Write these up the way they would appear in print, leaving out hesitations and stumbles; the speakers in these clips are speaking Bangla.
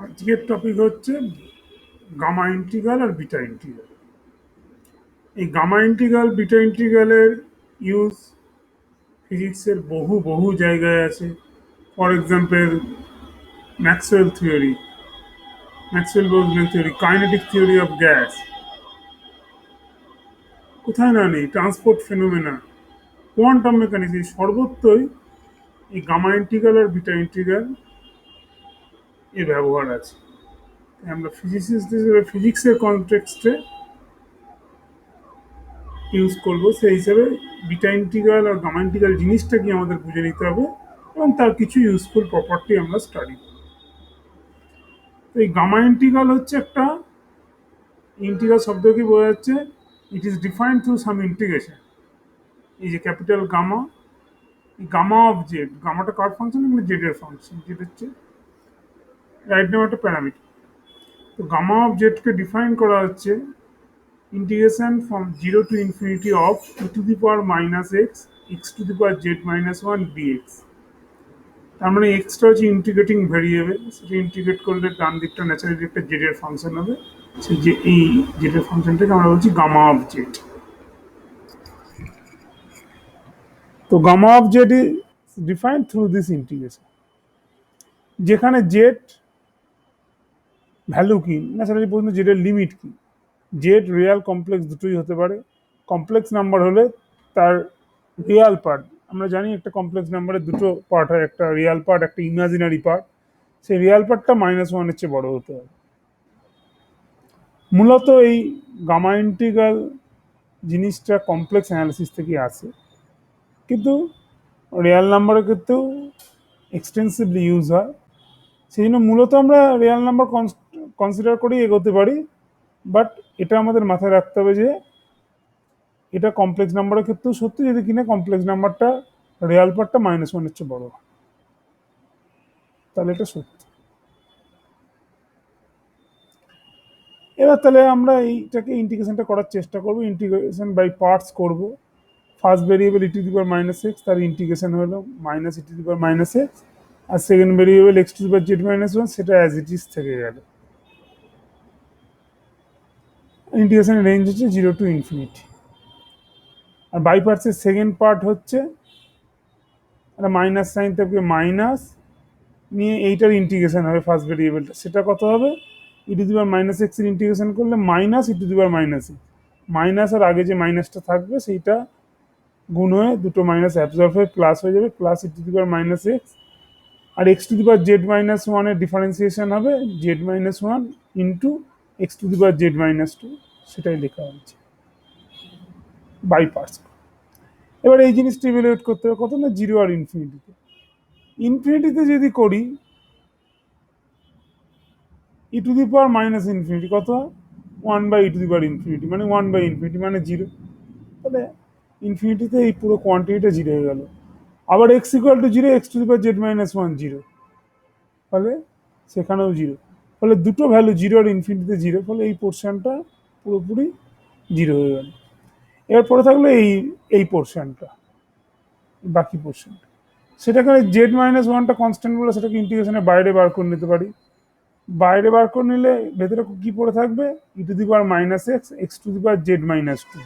আজকের টপিক হচ্ছে গামা ইন্টিগ্রাল আর বিটা ইন্টিগ্রাল। এই গামা ইন্টিগ্রাল বিটা ইন্টিগ্রালের ইউজ ফিজিক্সের বহু বহু জায়গায় আছে। For example, Maxwell theory, Maxwell Boltzmann theory, kinetic theory of gas, কোথায় না নেই, ট্রান্সপোর্ট ফেনোমেনা, কোয়ান্টাম মেকানিক্স, এই সর্বত্রই এই গামা ইন্টিগ্রাল আর বিটা ইন্টিগ্রাল এর ব্যবহার আছে। আমরা ফিজিসিস্ট হিসেবে ফিজিক্সের কনটেক্সটে ইউজ করব, সেই হিসেবে বিটা ইন্টিগ্রাল আর গামা ইন্টিগ্রাল জিনিসটা কি আমাদের বুঝে নিতে হবে এবং তার কিছু ইউজফুল প্রপার্টি আমরা স্টাডি করব। তো এই গামা ইন্টিগ্রাল হচ্ছে একটা ইন্টিগ্রাল শব্দ কি বোঝা যাচ্ছে, it is defined through some integration. এই যে capital gamma, gamma of Z, গামাটা কার ফাংশন, মানে জেড এর ফাংশন, যেটা হচ্ছে রাইট নাম একটা প্যারামিটার। তো গামা অফ জেডকে ডিফাইন করা হচ্ছে integration from 0 to infinity of e to the power minus x, x to the power z minus 1 dx। তার মানে এক্সটা হচ্ছে ইন্টিগ্রেটিং ভেরিয়েবল, সেটা ইন্টিগ্রেট করলে ডান দিকটা ন্যাচারালি একটা জেড এর ফাংশন হবে। সেই যে এই জেড এর ফাংশনটাকে আমরা বলছি গামা অফ জেড। তো gamma of z is defined through this integration, যেখানে জেড ভ্যালু কি, ন্যাচারালি প্রশ্ন জেড এর লিমিট কি। জেড রিয়াল কমপ্লেক্স দুটোই হতে পারে। কমপ্লেক্স নাম্বার হলে তার রিয়াল পার্ট, আমরা জানি একটা কমপ্লেক্স নাম্বারের দুটো পার্ট হয়, একটা রিয়াল পার্ট, একটা ইমাজিনারি পার্ট। সেই রিয়াল পার্টটা -1-এর চেয়ে বড় হতে হবে। মূলত এই গামা ইন্টিগ্রাল জিনিসটা কমপ্লেক্স অ্যানালিসিস থেকে আসে, কিন্তু রিয়াল নাম্বারের ক্ষেত্রেও এক্সটেন্সিভলি ইউজ হয়। সেই জন্য মূলত আমরা রিয়াল নাম্বার কনসিডার করেই এগোতে পারি, বাট এটা আমাদের মাথায় রাখতে হবে যে এটা কমপ্লেক্স নাম্বারের ক্ষেত্রেও সত্যি, যদি কিনা কমপ্লেক্স নাম্বারটা রিয়াল পার্টটা -1-এর চেয়ে বড় হয়, তাহলে এটা সত্যি। এবার তাহলে আমরা এইটাকে ইন্টিগ্রেশনটা করার চেষ্টা করব, ইন্টিগ্রেশন বাই পার্টস করব। First variable e to the power -x, তার ইন্টিগ্রেশন হলো -e to the power -x, আর second variable x to the power z-1, সেটা অ্যাজ ইট ইজ থেকে গেল। ইন্টিগ্রেশনের রেঞ্জ হচ্ছে 0 টু ইনফিনিটি। আর বাই পার্টসের সেকেন্ড পার্ট হচ্ছে একটা মাইনাস সাইন থেকে মাইনাস নিয়ে এইটার ইন্টিগ্রেশন হবে ফার্স্ট ভেরিয়েবলটা, সেটা কত হবে, e to the power -x এর ইন্টিগ্রেশন করলে -e to the power -x, minus আর আগে যে মাইনাসটা থাকবে সেইটা গুণ হয়ে দুটো মাইনাস অ্যাবজর্ব হয়ে প্লাস হয়ে যাবে, plus e to the power -x। আর x to the power z-1 এর ডিফারেন্সিয়েশন হবে z-1 into x to the power z-2, সেটাই লেখা হয়েছে বাই পার্টস। এবার এই জিনিসটা ইভ্যালুয়েট করতে হবে কত না, 0 আর ইনফিনিটিতে। ইনফিনিটিতে যদি করি ই টু দি পাওয়ার -ইনফিনিটি কত, 1/e two the power infinity, মানে 1/ইনফিনিটি মানে 0। তাহলে ইনফিনিটিতে এই পুরো কোয়ান্টিটিটা 0 হয়ে গেল। আবার x equal to 0, x to the power z-1 0, ফলে সেখানেও 0। ফলে দুটো ভ্যালু 0 আর ইনফিনিটিতে 0, ফলে এই পোর্শনটা পুরোপুরি 0 হয়ে গেল। এরপরে থাকলো এই পোর্শনটা, বাকি পোর্শনটা, সেটাকে z-1টা কনস্ট্যান্ট বলে সেটাকে ইন্টিগ্রেশনের বাইরে বার করে নিতে পারি। বাইরে বার করে নিলে ভেতরে কি পড়ে থাকবে, e to the power -x, x to the power z-2,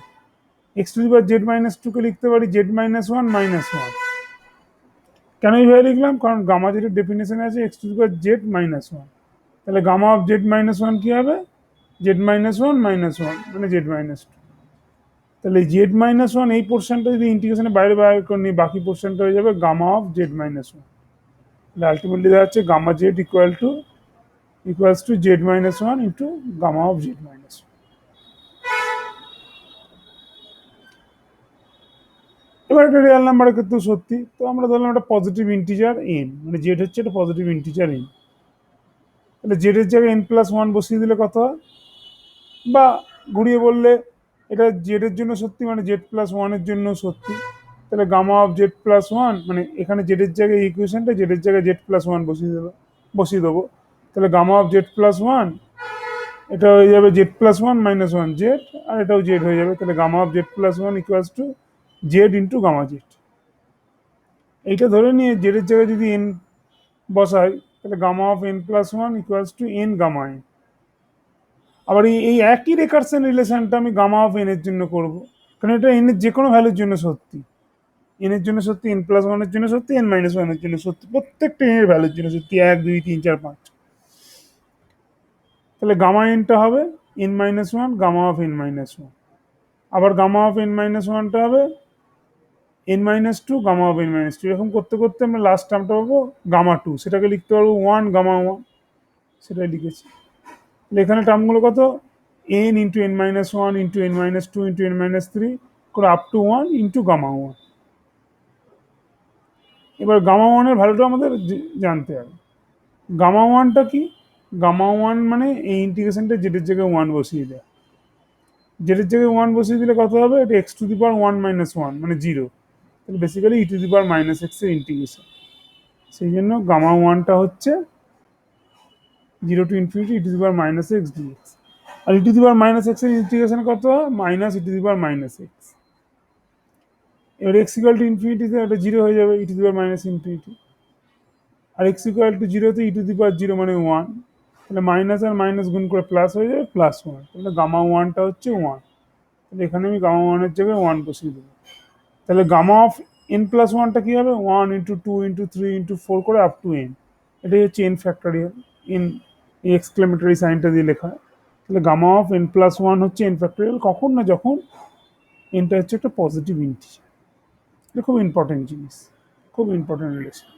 x to the power z-2কে লিখতে পারি z-1 -1। কেন এইভাবে লিখলাম, কারণ গামা জেটের ডেফিনেশন আছে x to the power z-1, তাহলে গামা অফ z-1 কি হবে, z-1 -1 মানে z-2। তাহলে z-1 এই পোর্শনটা যদি ইন্টিগ্রেশনের বাইরে বার করে নিই, বাকি পোর্শনটা হয়ে যাবে গামা অফ z-1। তাহলে আলটিমেটলি দেখা যাচ্ছে gamma z equals to z-1 into gamma of z-1। এবার একটা রিয়াল নাম্বারের ক্ষেত্রেও সত্যি। তো আমরা ধরলাম একটা পজিটিভ ইন্টিজার n, মানে জেড হচ্ছে একটা পজিটিভ ইন্টিজার n, তাহলে জেড এর জায়গায় n+1 বসিয়ে দিলে কত হয়, বা ঘুরিয়ে বললে এটা জেড এর জন্য সত্যি, মানে z+1 এর জন্য সত্যি। তাহলে গামা অফ z+1, মানে এখানে জেড এর জায়গায় ইকুয়েশনটা জেড এর জায়গায় z+1 বসিয়ে দেবো। তাহলে গামা অফ z+1 এটা হয়ে যাবে z+1 -1 জেড, আর এটাও জেড হয়ে যাবে। তাহলে gamma of z+1 equals to z into gamma z. এইটা ধরে নিয়ে জেড এর জায়গায় যদি n বসাই, তাহলে gamma of N plus one equals to n gamma n. আবার এই একই রেকারশন রিলেশনটা আমি গামা অফ এন এর জন্য করব, কারণ এটা এন এর যে কোনো ভ্যালুর জন্য সত্যি। এন এর জন্য সত্যি, এন প্লাস ওয়ানের জন্য সত্যি, এন মাইনাস ওয়ানের জন্য সত্যি, প্রত্যেকটা এন এর ভ্যালুর জন্য সত্যি, 1 2 3 4 5। তাহলে গামা এনটা হবে n minus one gamma of n minus one. আবার গামা অফ এন মাইনাস ওয়ানটা হবে n minus two gamma of n minus two. এরকম করতে করতে আমরা লাস্ট টার্মটা পাবো গামা টু, সেটাকে লিখতে পারবো ওয়ান গামা ওয়ান, সেটাই লিখেছি। তাহলে এখানে টার্মগুলো কত, N into N minus one into N minus two into N minus three করে up to one into gamma one. এবার গামা ওয়ানের ভ্যালুটা আমাদের জানতে হবে। গামা ওয়ানটা কি, গামা ওয়ান মানে এই ইন্টিগ্রেশনটা জেডের জায়গায় ওয়ান বসিয়ে দেয়। জেডের জায়গায় ওয়ান বসিয়ে দিলে কত হবে, এটা x to the power one minus one মানে জিরো। তাহলে basically e to the power minus x এর ইন্টিগ্রেশন। সেই জন্য গামা ওয়ানটা হচ্ছে zero to infinity e to the power minus x dx. আর e to the power minus x এর ইন্টিগ্রেশন কত হয়, minus e to the power minus x. এবার এক্স ইকুয়াল টু ইনফিনিটিতে এটা জিরো হয়ে যাবে, e to the power minus infinity. আর এক্স ইকুয়াল টু জিরোতে e to the power zero মানে ওয়ান। তাহলে মাইনাস আর মাইনাস গুণ করে প্লাস হয়ে যাবে, প্লাস ওয়ান। তাহলে গামা ওয়ানটা হচ্ছে ওয়ান। তাহলে এখানে আমি গামা ওয়ানের জায়গায় ওয়ান বসিয়ে দেবো। তাহলে গামা অফ এন প্লাস ওয়ানটা কী হবে, one into two into three into four করে আপ টু এন। এটাই হচ্ছে এন ফ্যাক্টরিয়াল, এন এই এক্সক্লেমেটরি সাইনটা দিয়ে লেখা হয়। তাহলে gamma of N plus one হচ্ছে এন ফ্যাক্টরিয়াল কখন না, যখন এনটা হচ্ছে একটা পজিটিভ ইন্টিজার। এটা খুব ইম্পর্টেন্ট জিনিস, খুব ইম্পর্টেন্ট রিলেশন,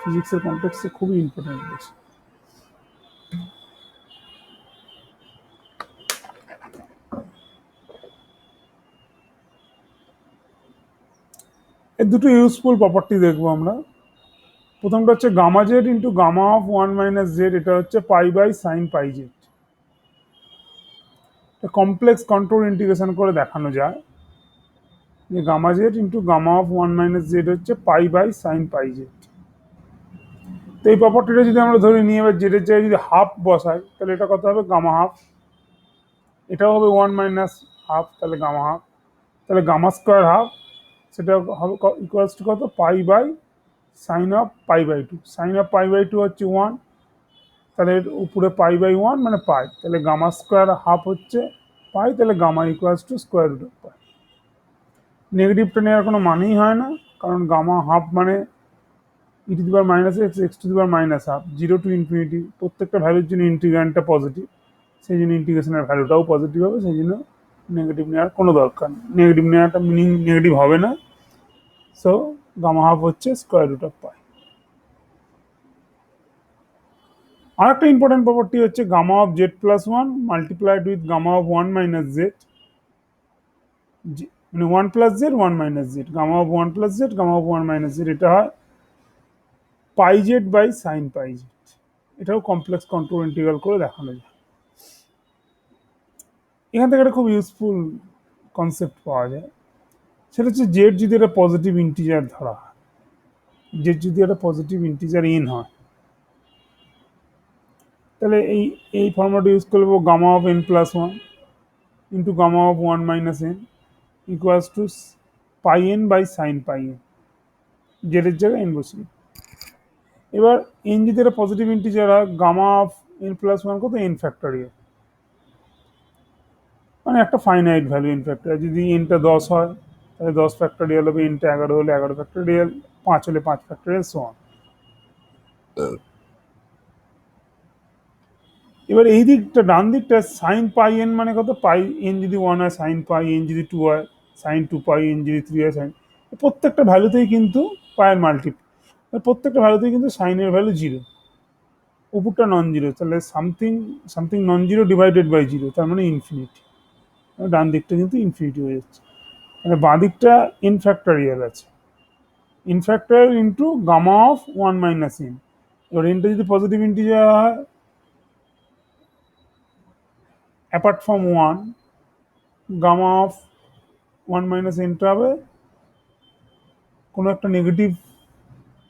ফিজিক্সের কনটেক্সটে খুবই ইম্পর্টেন্ট রিলেশন। এর দুটো ইউজফুল প্রপার্টি দেখবো আমরা। প্রথমটা হচ্ছে gamma Z into gamma of one minus Z, এটা হচ্ছে pi by sine pi Z. Complex control integration করে দেখানো যায় যে gamma Z into gamma of one minus Z হচ্ছে pi by sine pi Z. তো এই প্রপার্টিটা যদি আমরা ধরে নিই, এবার জেডের জায়গায় যদি হাফ বসাই, তাহলে এটা কত হবে, গামা হাফ। এটাও হবে ওয়ান মাইনাস হাফ, তাহলে গামা হাফ। তাহলে গামা স্কোয়ার হাফ, সেটা হবে ইকুয়ালস টু কত, pi by sine of pi by two. Sine of pi by two হচ্ছে ওয়ান, তাহলে এর উপরে পাই বাই ওয়ান মানে পাই। তাহলে গামা স্কোয়ার হাফ হচ্ছে পাই, তাহলে gamma equals to square root of pi. নেগেটিভটা নেওয়ার কোনো মানেই হয় না, কারণ গামা হাফ মানে e to the power minus x, x to the power minus half, zero to infinity, প্রত্যেকটা ভ্যালুর জন্য ইন্টিগ্র্যান্ডটা পজিটিভ, সেই জন্য ইন্টিগ্রেশনের ভ্যালুটাও পজিটিভ হবে। সেই জন্য নেগেটিভ নেওয়ার কোনো দরকার নেই, নেগেটিভ নেওয়াটা মিনিং নেগেটিভ হবে না। সো গামা হাফ হচ্ছে স্কোয়ার রুট অফ পাই। আর একটা ইম্পর্টেন্ট প্রপার্টি হচ্ছে gamma of Z plus one multiplied with gamma of one minus Z, মানে one plus Z one minus Z, gamma of one plus Z gamma of one minus Z, এটা হয় pi Z by sine pi Z. এটাও কমপ্লেক্স কন্ট্রোল ইন্টিগ্রাল করে দেখানো যায়। এখান থেকে একটা খুব ইউজফুল কনসেপ্ট পাওয়া যায়, সেটা হচ্ছে জেড যদি একটা পজিটিভ ইন্টিজার ধরা হয়, জেড যদি একটা পজিটিভ ইন্টিজার এন হয়, তাহলে এই ফর্মুলাটা ইউজ করবো gamma of N plus one into gamma of one minus N equals to pi N by sine pi N, জেডের জায়গায় এন বসিয়ে। এবার এন যদি একটা পজিটিভ ইন্টিজার হয়, gamma of N plus one কত, এন ফ্যাক্টরিয়াল, মানে একটা ফাইনাইট ভ্যালু এন ফ্যাক্টরিয়াল। যদি এনটা 10 হয় তাহলে 10 ফ্যাক্টরিয়াল হবে, এনটা 11 হলে 11 ফ্যাক্টরিয়াল, 5 হলে 5 ফ্যাক্টরিয়াল, সো অন। এবার এই দিকটা ডান দিকটা সাইন পাই এন মানে কত, পাই এন যদি ওয়ান হয় সাইন পাই, এন যদি টু হয় সাইন টু পাই, এন যদি থ্রি হয় সাইন, প্রত্যেকটা ভ্যালুতেই কিন্তু পায়ের মাল্টিপ্ল, প্রত্যেকটা ভ্যালুতেই কিন্তু সাইনের ভ্যালু জিরো, উপরটা নন জিরো, তাহলে something something non zero divided by zero, তার মানে ইনফিনিটি। ডান দিকটা কিন্তু ইনফিনিটি হয়ে যাচ্ছে, মানে বাঁ দিকটা এন ফ্যাক্টরিয়াল আছে, N factorial into gamma of one minus N. এবার এনটা যদি পজিটিভ ইন্টিজার হয়, apart from one, gamma of one minus এনটা হবে কোনো একটা নেগেটিভ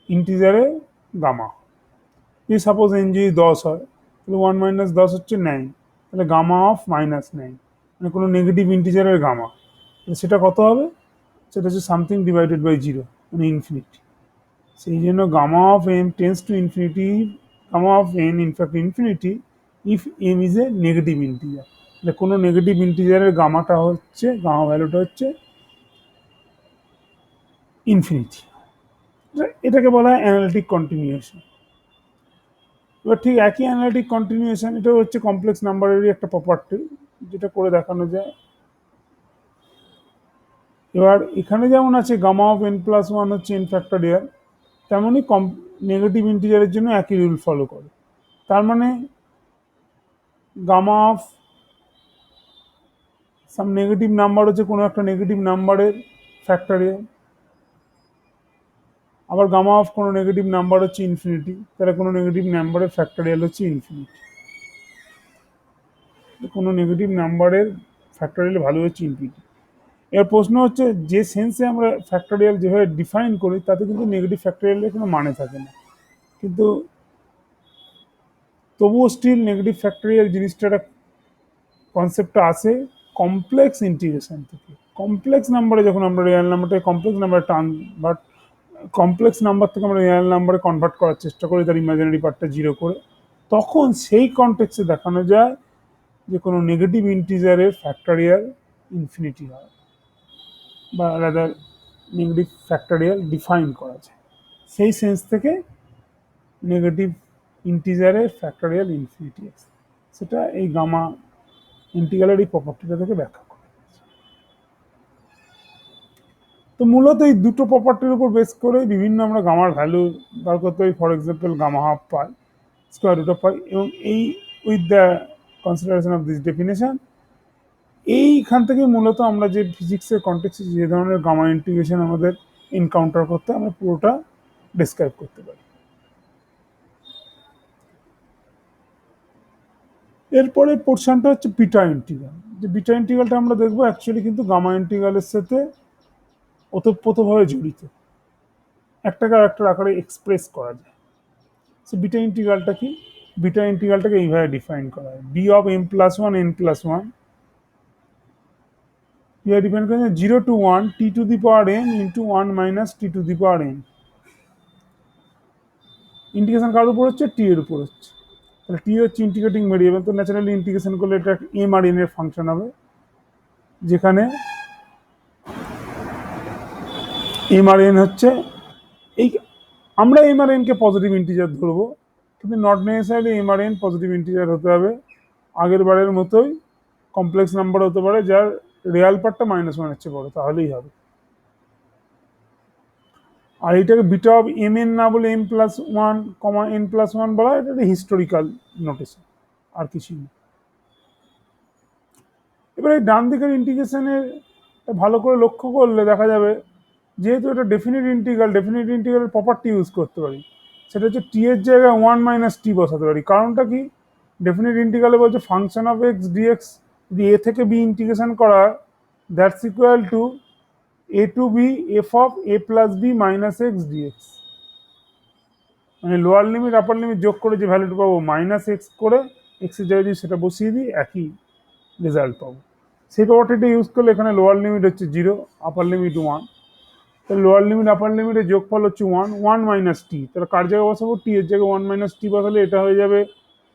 ইন্টিজারে গামা। যদি সাপোজ এন যদি 10 হয়, তাহলে ওয়ান মাইনাস 10 হচ্ছে 9, তাহলে গামা অফ মাইনাস 9 মানে কোনো নেগেটিভ ইন্টিজারের গামা, সেটা কত হবে, সেটা হচ্ছে সামথিং ডিভাইডেড বাই জিরো মানে ইনফিনিটি। সেই জন্য gamma of n tends to infinity gamma of n in fact infinity if m is a negative integer. তাহলে কোনো নেগেটিভ ইন্টিজারের গামাটা হচ্ছে গামা ভ্যালুটা হচ্ছে ইনফিনিটি। এটাকে বলা হয় অ্যানালিটিক কন্টিনিউয়েশন। এবার ঠিক একই অ্যানালিটিক কন্টিনিউয়েশন এটা হচ্ছে কমপ্লেক্স নাম্বারেরই একটা প্রপার্টি, যেটা করে দেখানো যায়। এবার এখানে যেমন আছে gamma of n plus one হচ্ছে n ফ্যাক্টোরিয়াল, তেমনই নেগেটিভ ইন্টিজারের জন্য একই রুল ফলো করে। তার মানে gamma of some negative number হচ্ছে কোনো একটা নেগেটিভ নাম্বারের ফ্যাক্টোরিয়াল, আবার গামা অফ কোনো নেগেটিভ নাম্বার হচ্ছে ইনফিনিটি, তাহলে কোনো নেগেটিভ নাম্বারের ফ্যাক্টোরিয়াল হচ্ছে ইনফিনিটি। কোনো নেগেটিভ নাম্বারের ফ্যাক্টোরিয়াল ভ্যালু হচ্ছে ইনফিনিটি। এর প্রশ্ন হচ্ছে যে সেন্সে আমরা ফ্যাক্টোরিয়াল যেভাবে ডিফাইন করি তাতে কিন্তু নেগেটিভ ফ্যাক্টোরিয়ালের কোনো মানে থাকে না, কিন্তু তবুও স্টিল নেগেটিভ ফ্যাক্টোরিয়াল জিনিসটা কনসেপ্টটা আসে কমপ্লেক্স ইন্টিগ্রেশন থেকে। কমপ্লেক্স নাম্বারে যখন আমরা রিয়েল নাম্বারটাকে কমপ্লেক্স নাম্বারে বাট কমপ্লেক্স নাম্বার থেকে আমরা রিয়েল নাম্বারে কনভার্ট করার চেষ্টা করি তার ইমাজিনারি পার্টটা জিরো করে, তখন সেই কনটেক্সে দেখানো যায় যে কোনো নেগেটিভ ইন্টিজারের ফ্যাক্টোরিয়াল ইনফিনিটি হয়, বা রাদার নেগেটিভ ফ্যাক্টোরিয়াল ডিফাইন করা যায়। সেই সেন্স থেকে নেগেটিভ ইন্টিজারের ফ্যাক্টোরিয়াল ইনফিনিটি আছে, সেটা এই গামা ইন্টিগ্রালের এই প্রপার্টিটা থেকে ব্যাখ্যা করে। তো মূলত এই দুটো প্রপার্টির উপর বেস করে বিভিন্ন আমরা গামার ভ্যালু বার করতে পারি। For example gamma half pi, square root of pi, এবং এই with the consideration of this definition এইখান থেকে মূলত আমরা যে ফিজিক্সের কন্টেক্সে যে ধরনের গামা ইন্টিগ্রেশন আমাদের এনকাউন্টার করতে আমরা পুরোটা ডিসক্রাইব করতে পারি। এরপরে পোর্শনটা হচ্ছে বিটা ইন্টিগ্রাল। যে বিটা ইন্টিগ্রালটা আমরা দেখবো অ্যাকচুয়ালি কিন্তু গামা ইন্টিগ্রালের সাথে ওতপ্রোতভাবে জড়িত, একটাকে আর একটার আকারে এক্সপ্রেস করা যায়। সো বিটা ইন্টিগ্রালটা কি? বিটা ইন্টিগ্রালটাকে এইভাবে ডিফাইন করা হয়, B of M plus one N plus one depend করে 0 to 1 t to the power n into 1 minus t to the power n। ইন্টিগ্রেশন কার উপর হচ্ছে? টি এর উপর হচ্ছে। তাহলে টি হচ্ছে ইন্টিগ্রেটিং ভেরিয়েবল, তো ন্যাচারালি ইন্টিগ্রেশন করলে এটা এম আর এন এর ফাংশন হবে, যেখানে এম আর এন হচ্ছে এই, আমরা এম আর এনকে পজিটিভ ইন্টিজার ধরবো, কিন্তু নট নেসেসারিলি এম আর এন পজিটিভ ইন্টিজার হতে হবে। আগের বারের মতোই কমপ্লেক্স নাম্বার হতে পারে যার রিয়াল পার্টটা -1 এর চেয়ে বড়, তাহলেই হবে। আর এটাকে বিটা অফ এম এন না বলে m plus one comma n plus one বলা, এটা একটা হিস্টোরিক্যাল নোটেশন, আর কিছুই না। এবার এই ডান দিকের ইন্টিগ্রেশনের ভালো করে লক্ষ্য করলে দেখা যাবে, যেহেতু এটা ডেফিনিট ইন্টিগ্রালের প্রপার্টি ইউজ করতে পারি, সেটা হচ্ছে টি এর জায়গায় 1 মাইনাস টি বসাতে পারি। কারণটা কি? ডেফিনিট ইন্টিগ্রালে বলছে ফাংশন অফ এক্স ডিএক্স যদি এ থেকে বি ইন্টিগ্রেশন করা হয়, that's equal to a to b f of a plus b minus x dx. মানে লোয়ার লিমিট আপার লিমিট যোগ করে যে ভ্যালুটা পাবো মাইনাস এক্স করে এক্সের জায়গায় যদি সেটা বসিয়ে দিই একই রেজাল্ট পাবো। সেই প্রপার্টিটা ইউজ করলে এখানে লোয়ার লিমিট হচ্ছে 0, আপার লিমিট 1, তাহলে লোয়ার লিমিট আপার লিমিটের যোগফল হচ্ছে 1 মাইনাস টি। তাহলে কার জায়গায় বসাবো? টি এর জায়গায় 1 মাইনাস টি বসালে এটা হয়ে যাবে,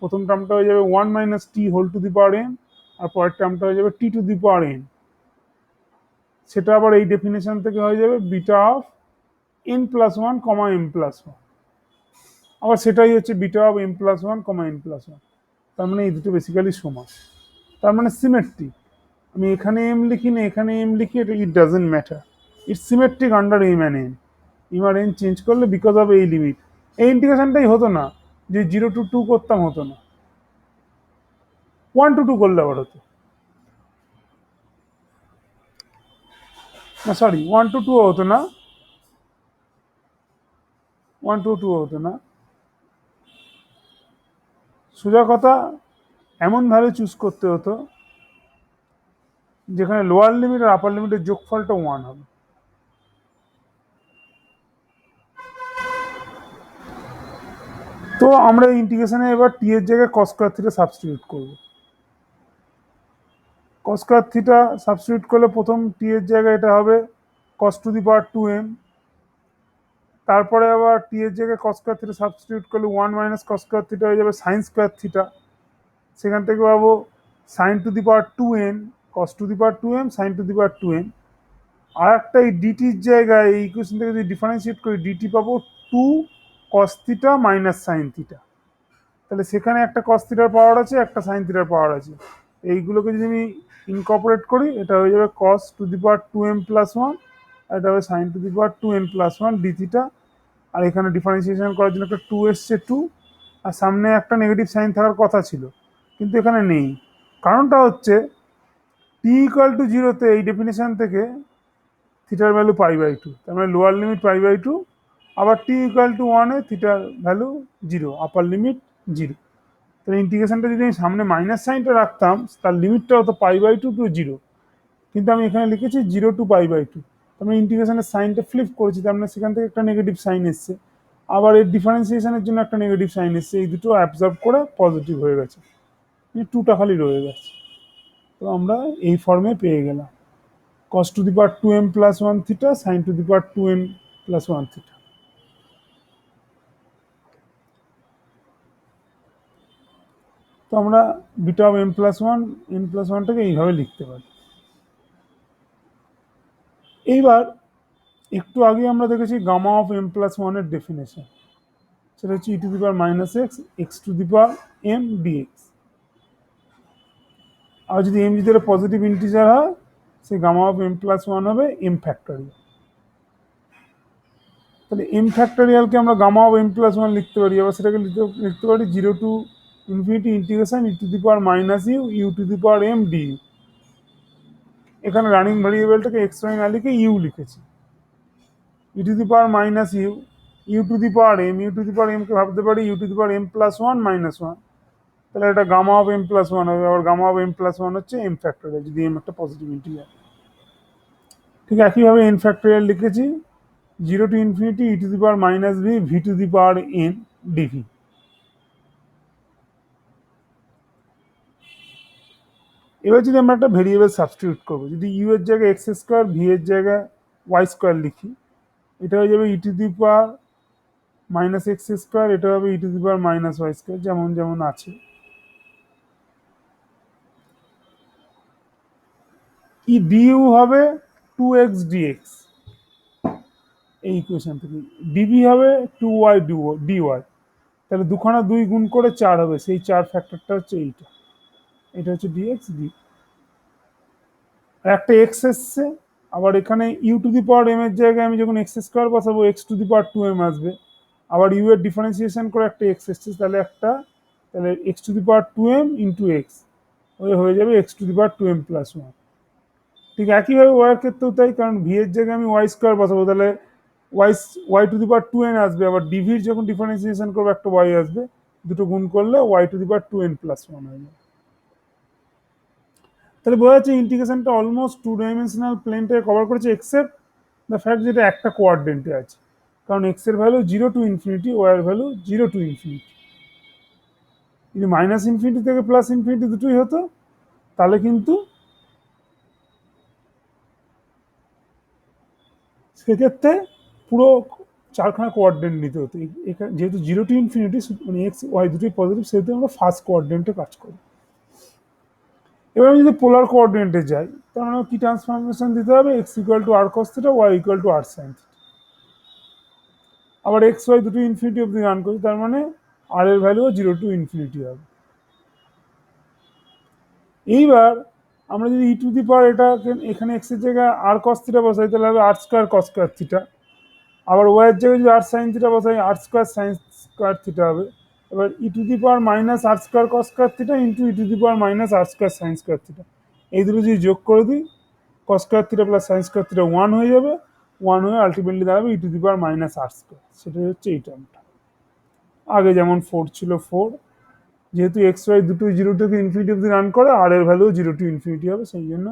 প্রথম টার্মটা হয়ে যাবে 1 minus T whole to the power N, আর পরের টার্মটা হয়ে যাবে টি টু দি পাওয়ার এন। সেটা আবার এই ডেফিনেশন থেকে হয়ে যাবে beta of N plus one comma m plus one, আবার সেটাই হচ্ছে beta of M plus one comma n plus one. তার মানে এই দুটো বেসিক্যালি সমান, তার মানে সিমেট্রিক। আমি এখানে এম লিখি না এখানে এম লিখি, এটা it doesn't matter, it's symmetric under m and n. M আর এন চেঞ্জ করলে বিকজ অফ এই লিমিট, এই ইন্টিগ্রেশনটাই হতো না, যে 0 to 2 করতাম হতো না, 1 to 2 করলে আবার হতো না, সরি 1 to 2 হতো না, 1 to 2 হতো না। সোজা কথা এমন ভ্যালু চুজ করতে হতো যেখানে লোয়ার লিমিট আর আপার লিমিটের যোগফলটা 1 হবে। তো আমরা এই ইন্টিগ্রেশনে এবার টি এর জায়গায় কস স্কয়ার থিটা সাবস্টিটিউট করব। কস স্কয়ার থিটা সাবস্টিটিউট করলে প্রথম টি এর জায়গায় এটা হবে কস টু দি পাওয়ার 2m, তারপরে আবার টি এর জায়গায় কস স্কয়ার থিটা সাবস্টিটিউট করলে 1 মাইনাস কস স্কয়ার থিটা হয়ে যাবে সাইন স্কয়ার থিটা। সেখান থেকে পাবো sine to the power 2n cos to the power 2m sine to the power 2n। আর একটা এই ডিটির জায়গায় এই ইকুয়েশন থেকে যদি ডিফারেন্সিয়েট করি ডিটি পাবো 2 cos theta minus sine theta. তাহলে সেখানে একটা কস থিটার পাওয়ার আছে, একটা সাইন থিটার পাওয়ার আছে। এইগুলোকে যদি আমি ইনকর্পোরেট করি এটা হয়ে যাবে কস to the power 2m plus 1, আর এটা হবে sine to the power 2n plus 1 D theta. আর এখানে ডিফারেন্সিয়েশন করার জন্য একটা 2 এসছে 2, আর সামনে একটা নেগেটিভ সাইন থাকার কথা ছিল কিন্তু এখানে নেই। কারণটা হচ্ছে টি ইকুয়াল টু জিরোতে এই ডেফিনেশন থেকে থিটার ভ্যালু π/2, তার মানে লোয়ার লিমিট π/2, আবার টি ইকুয়াল টু 1-এ থিটার ভ্যালু 0, আপার লিমিট 0। তাহলে ইন্টিগ্রেশনটা যদি আমি সামনে মাইনাস সাইনটা রাখতাম তার লিমিটটা হতো π/2 টু 0, কিন্তু আমি এখানে লিখেছি 0 টু π/2। তার মানে ইন্টিগ্রেশনের সাইনটা ফ্লিপ করেছি, তার মানে সেখান থেকে একটা নেগেটিভ সাইন এসছে, আবার এর ডিফারেন্সিয়েশনের জন্য একটা নেগেটিভ সাইন এসছে, এই দুটো অ্যাবজর্ব করে পজিটিভ হয়ে গেছে, টুটা খালি রয়ে গেছে। তো আমরা এই ফর্মে পেয়ে গেলাম cos to the power 2m plus 1 theta sin to the power 2n plus 1 theta। তো আমরা beta of m plus 1 n plus 1টাকে এইভাবে লিখতে পারি। এইবার একটু আগে আমরা দেখেছি গামা অফ m প্লাস 1 এর ডেফিনেশন, সেটা হচ্ছে e to the power minus x x to the power m dx। আর যদি m যদি পজিটিভ ইন্টিজার হয় সেই গামা অফ m প্লাস 1 হবে m ফ্যাক্টরিয়াল। তাহলে m ফ্যাক্টরিয়ালকে আমরা গামা অফ m প্লাস 1 লিখতে পারি, আবার সেটাকে লিখতে পারি 0 to infinity integration e to the power minus u to the power m D. এখানে রানিং ভেরিয়েবলটাকে এক্স ওয়াই না লিখে ইউ লিখেছি, e to the power minus u to the power M, u to the power এমকে ভাবতে পারি u to the power M plus 1 minus 1। তাহলে এটা গামা অফ এম প্লাস 1 হবে, আবার গামা অফ এম প্লাস 1 হচ্ছে এম ফ্যাক্টরিয়াল যদি এম একটা পজিটিভ ইন্টিজার। ঠিক একইভাবে এন ফ্যাক্টরিয়াল লিখেছি 0 to infinity e to the power minus v v to the power n dv. এবার যদি আমরা একটা ভেরিয়েবল সাবস্টিটিউট করবো, যদি ইউ এর জায়গায় এক্স স্কোয়ার ভি এর জায়গায় ওয়াই স্কোয়ার লিখি, এটা হয়ে যাবে e to the power minus x square, এটা হবে e to the power minus y square যেমন যেমন আছে। ই ডিইউ হবে 2x dx এই ইকুয়েশন থেকে, ডিভি হবে 2y ডিওয়াই। তাহলে দুখানা 2 গুণ করে 4 হবে, সেই 4 ফ্যাক্টরটা হচ্ছে এইটা, এটা হচ্ছে ডিএক্স ডি। আর একটা এক্স এসছে, আবার এখানে u to the power m এর জায়গায় আমি যখন এক্স স্কোয়ার বসাবো x to the power 2m আসবে, আবার ইউ এর ডিফারেন্সিয়েশন করে একটা এক্স এসছে, তাহলে x to the power 2m into x হয়ে যাবে x to the power 2m plus 1। ঠিক একইভাবে ওয়াইয়ের ক্ষেত্রেও তাই, কারণ ভি এর জায়গায় আমি ওয়াই স্কোয়ার বসাবো, তাহলে Y to the power 2n আসবে, আবার ডিভির যখন ডিফারেন্সিয়েশন করবো একটা ওয়াই আসবে, দুটো গুণ করলে y to the power 2n plus 1 হয়ে যাবে। তাহলে বোঝা যাচ্ছে ইন্টিগ্রেশনটা অলমোস্ট 2 ডাইমেনশনাল প্লেনটাকে কভার করেছে, এক্সেপ্ট দ্য ফ্যাক্ট যেটা একটা কোয়াড্রেন্টে আছে, কারণ এক্স এর ভ্যালু 0 টু ইনফিনিটি, ওয়াই এর ভ্যালু 0 টু ইনফিনিটি। যদি মাইনাস ইনফিনিটি থেকে প্লাস ইনফিনিটি দুটোই হতো তাহলে কিন্তু সেক্ষেত্রে পুরো 4খানা কোয়াড্রেন্ট নিতে হতো। এখানে যেহেতু 0 টু ইনফিনিটি মানে এক্স ওয়াই দুটোই পজিটিভ, সেহেতু আমরা ফার্স্ট কোয়াড্রেন্টে কাজ করি। এবার আমি যদি পোলার কোঅর্ডিনেটে যাই, তার মানে কি ট্রান্সফরমেশন দিতে হবে, x equal to r cos theta, y equal to r sine theta. আবার এক্স ওয়াই দুটো ইনফিনিটি অব্দি রান করি, তার মানে আর এর ভ্যালুও 0 টু ইনফিনিটি হবে। এইবার আমরা যদি ই টু দি পাওয়ার এটা এখানে এক্স এর জায়গায় আর কস থিটা বসাই, তাহলে হবে r square cos square theta. আবার ওয়াই এর জায়গায় যদি আর সাইন থিটা বসাই r square sine square theta হবে। এবার e to the power minus r square cos square theta into e to the power minus r square sine square theta, এই দুটো যদি যোগ করে দিই cos square theta plus sine square theta 1 হয়ে যাবে, 1 হয়ে আলটিমেটলি দাঁড়াবে e to the power minus r square. সেটাই হচ্ছে এই টার্মটা। আগে যেমন 4 ছিল 4, যেহেতু এক্স ওয়াই দুটোই 0 থেকে ইনফিনিটি অব্দি রান করে, আর এর ভ্যালু 0 টু ইনফিনিটি হবে, সেই জন্য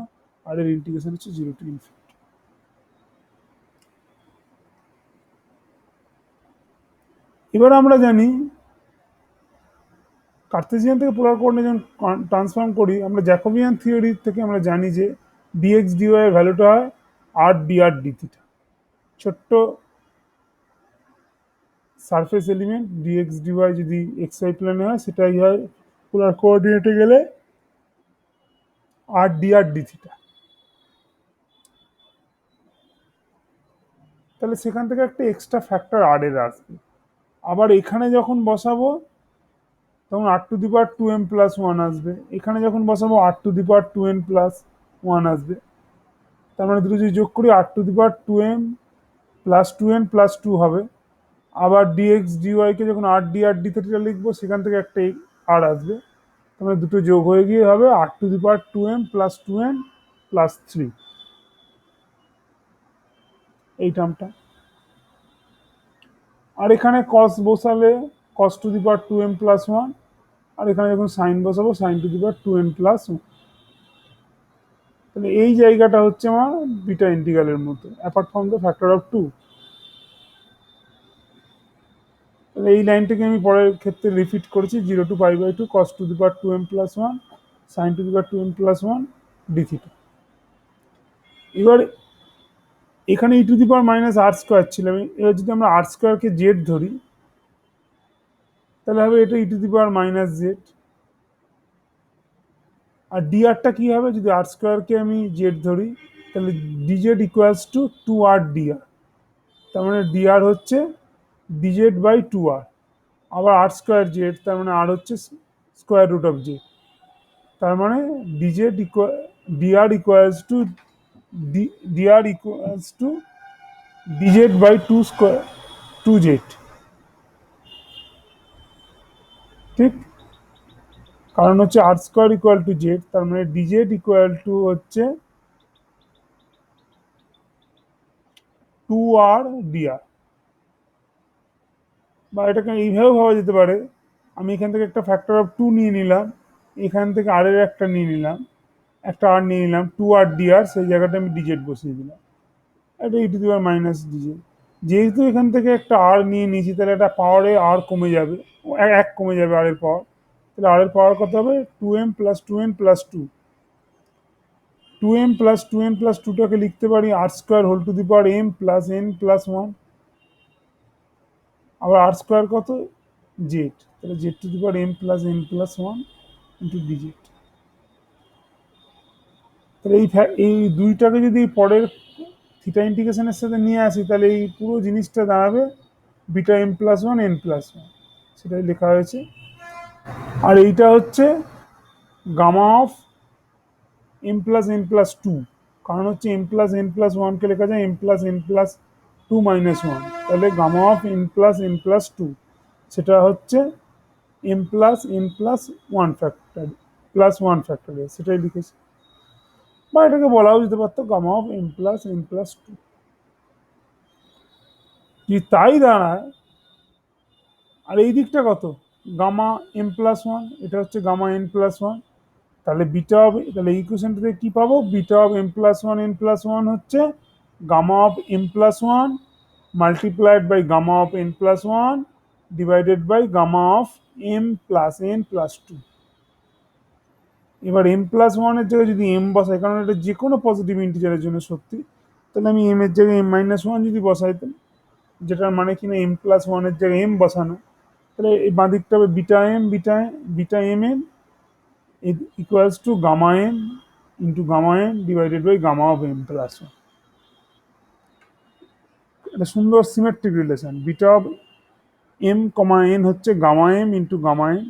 আর এর ইন্টিগ্রেশন হচ্ছে 0 টু ইনফিনিটি। এবার আমরা জানি কার্তেসিয়ান থেকে পোলার কোঅর্ডিনেটে যখন ট্রান্সফর্ম করি, আমরা জ্যাকোবিয়ান থিওরি থেকে আমরা জানি যে ডিএক্স ডিওয়াই এর ভ্যালুটা হয় আর ডি থিটা। ছোট্ট সারফেস এলিমেন্ট ডিএক্স ডিওয়াই যদি এক্স ওয়াই প্লেনে হয় সেটাই হয় পোলার কোঅর্ডিনেটে গেলে আর ডি আর ডি থিটা। তাহলে সেখান থেকে একটা এক্সট্রা ফ্যাক্টর আর এর আসবে। আবার এখানে যখন বসাবো তখন r to the power two M plus one আসবে, এখানে যখন বসাবো r to the power two N plus one আসবে। তার মানে দুটো যদি যোগ করি r to the power two M plus two N plus two হবে। আবার ডিএক্স ডিওয়াইকে যখন আর ডি থিটা লিখবো সেখান থেকে একটা আর আসবে। তার মানে দুটো যোগ হয়ে গিয়ে হবে r to the power two M plus two N plus three, এই টার্মটা। আর এখানে কস বসালে cos to the power two M plus one, আর এখানে যখন সাইন বসাবো sine to the power two N plus one. তাহলে এই জায়গাটা হচ্ছে আমার বিটা ইন্টিগ্রালের মতো apart from the factor of two. তাহলে এই লাইনটাকে আমি পরের ক্ষেত্রে রিপিট করেছি, zero to pi by two cos to the power two M plus one sine to the power two M plus one D theta. এবার এখানে e to the power minus r square ছিল, এবার যদি আমরা আর স্কোয়ারকে জেড ধরি তাহলে হবে এটা e to the power minus Z. আর ডিআরটা কি হবে, যদি আর স্কোয়ারকে আমি জেড ধরি তাহলে D Z equals to two r D R. তার মানে ডিআর হচ্ছে ডিজেড বাই টু আর। আবার আর স্কোয়ার জেড, তার মানে আর হচ্ছে স্কোয়ার রুট অফ জেড। তার মানে dz dr equals to dr equals to dz by two square two z. ঠিক, কারণ হচ্ছে r square equal to z, তার মানে ডিজেড ইকুয়াল টু হচ্ছে টু আর ডিআর। বা এটাকে এইভাবেও ভাবা যেতে পারে, আমি এখান থেকে একটা ফ্যাক্টর অফ টু নিয়ে নিলাম, এখান থেকে আর এর একটা নিয়ে নিলাম, একটা আর নিয়ে নিলাম টু আর ডিআর, সেই জায়গাটা আমি ডিজেড বসিয়ে দিলাম, এটা e to the power minus D Z. যেহেতু এখান থেকে একটা আর নিয়ে নিয়েছি তাহলে একটা পাওয়ারে আর কমে যাবে, এক কমে যাবে আর এর পাওয়ার। তাহলে আর এর পাওয়ার কত হবে, two M plus two N plus two. Two M plus two N plus টুটাকে লিখতে পারি r square whole to the power M plus N plus one. আবার আর স্কোয়ার কত, জেড, তাহলে Z to the power M plus N plus one into D Z. তাহলে এই দুইটাকে যদি পরের থিটা ইন্টিগ্রেশনের সাথে নিয়ে আসি তাহলে এই পুরো জিনিসটা দাঁড়াবে beta M plus one N plus one, সেটাই লেখা হয়েছে। আর এইটা হচ্ছে gamma of M plus N plus two, কারণ হচ্ছে এম প্লাস এন প্লাস ওয়ানকে লেখা যায় M plus N plus two minus one, তাহলে gamma of N plus two সেটা হচ্ছে M plus N plus one factor plus one factorial, সেটাই লিখেছি। বা এটাকে বলাও যেতে পারতো gamma of N plus two. যদি তাই দাঁড়ায়, আর এই দিকটা কত, গামা এম প্লাস ওয়ান, এটা হচ্ছে গামা এন প্লাস ওয়ান। তাহলে বিটা অফ, তাহলে এই ইকুয়েশনটা থেকে কি পাবো, beta of M plus one N plus one হচ্ছে gamma of M plus one multiplied by gamma of N plus one divided by gamma of M plus N plus two. এবার এম প্লাস ওয়ানের জায়গায় যদি এম বসাই, কারণ এটা যে কোনো পজিটিভ ইন্টিজারের জন্য সত্যি, তাহলে আমি এম এর জায়গায় এম মাইনাস ওয়ান যদি বসাইতাম, যেটার মানে কিনা এম প্লাস ওয়ানের জায়গায় এম বসানো, তাহলে এই বাঁ দিকটা হবে beta M N equals to gamma N into gamma N divided by gamma of M plus one. এটা সুন্দর symmetric relation, beta of M comma N হচ্ছে gamma M into gamma N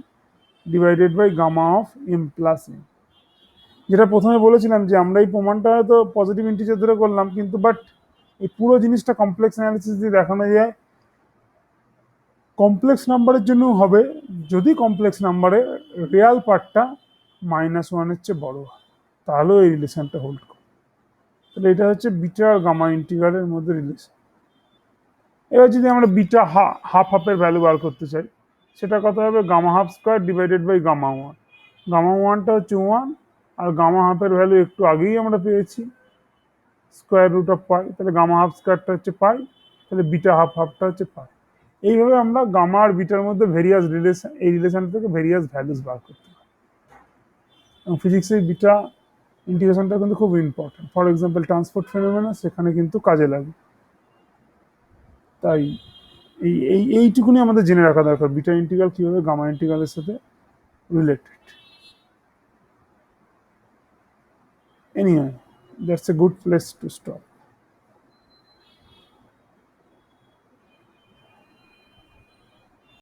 divided by gamma of M plus N. যেটা প্রথমে বলেছিলাম যে আমরা এই প্রমাণটা হয়তো পজিটিভ ইন্টিজার ধরে করলাম, কিন্তু বাট এই পুরো জিনিসটা কমপ্লেক্স অ্যানালিসিস দিয়ে দেখানো যায়, কমপ্লেক্স নাম্বারের জন্য হবে যদি কমপ্লেক্স নাম্বারের রিয়াল পার্টটা মাইনাস ওয়ানের চেয়ে বড় হয়, তাহলেও এই রিলেশনটা হোল্ড করে। তাহলে এটা হচ্ছে বিটা আর গামা ইন্টিগ্রালের মধ্যে রিলেশন। এবার যদি আমরা বিটা হাফ হাফের ভ্যালু বার করতে চাই, সেটা কত হবে, gamma half square divided by gamma one. Gamma ওয়ানটা হচ্ছে ওয়ান, আর গামা হাফের ভ্যালু একটু আগেই আমরা পেয়েছি স্কোয়ার রুট অফ পাই, তাহলে গামা হাফ স্কোয়ারটা হচ্ছে পাই, তাহলে বিটা হাফ হাফটা হচ্ছে পাই। এইভাবে আমরা গামা আর বিটার মধ্যে ভেরিয়াস রিলেশন, এই রিলেশন থেকে ভেরিয়াস ভ্যালুস বার করতে পারি। এবং ফিজিক্সের বিটা ইন্টিগ্রেশনটা কিন্তু খুব important, for example transport phenomena, সেখানে কিন্তু কাজে লাগে। তাই এইটুকুনি আমাদের জেনে রাখা দরকার বিটা ইন্টিগ্রাল কীভাবে গামা ইন্টিগ্রালের সাথে related. Anyway, that's a good place to stop.